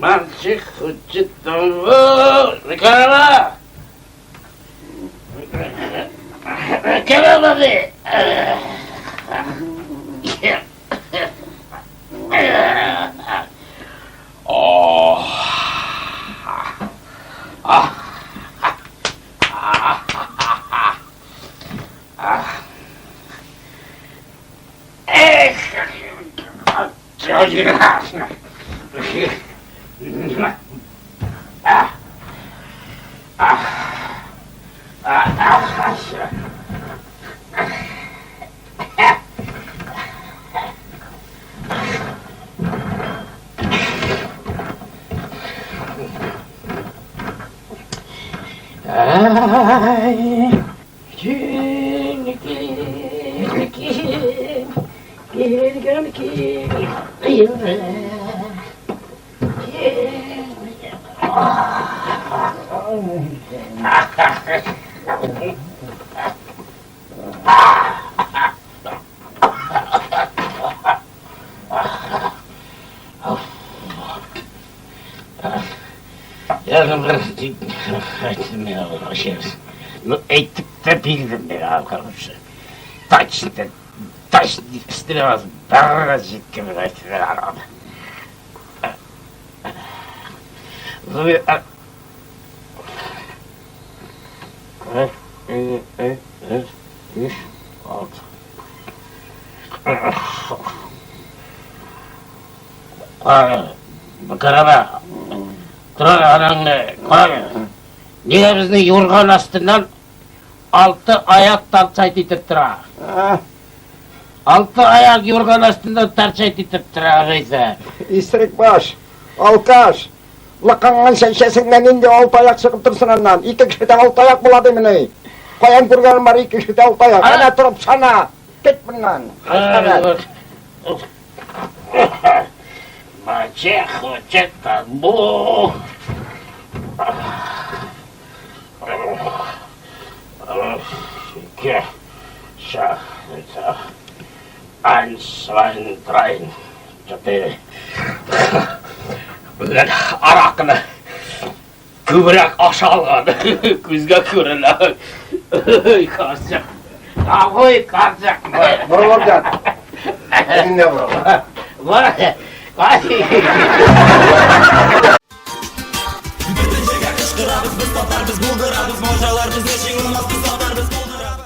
Maldito tambor, caramba! Caramba, velho! Oh! Ну, эти-то bildim beni arkadaşlar. Taş üstüne bas, barajık gibi üstüne aradı. Üç, altı. Bakarama. Duran ananı, koyma. Niye bizni yorgan astından 6 ayak tarçayt tıra. Altı ayak yorgan astından tarçayt tıra gıysa. İstirik baş, alkaş. Lakangan şeşesinden indi 6 ayak çıkıp dursun ondan. 2 kişide 6 ayak buladı mını. Koyan kurganım var 2 kişide 6 ayak. Ana durup sana. Git bundan. Maçeh hocetan bu. İki, şahıta, eins, zwei, drei, çatı. Ulan arakını kıvrak aşağılan, kuzga kırılan. Kaçacak. Ahoy kaçacak. Buralar gel. Dinle buralar. Var. Hadi. Kışkırarız biz tatar biz bulgurarız mojalar biz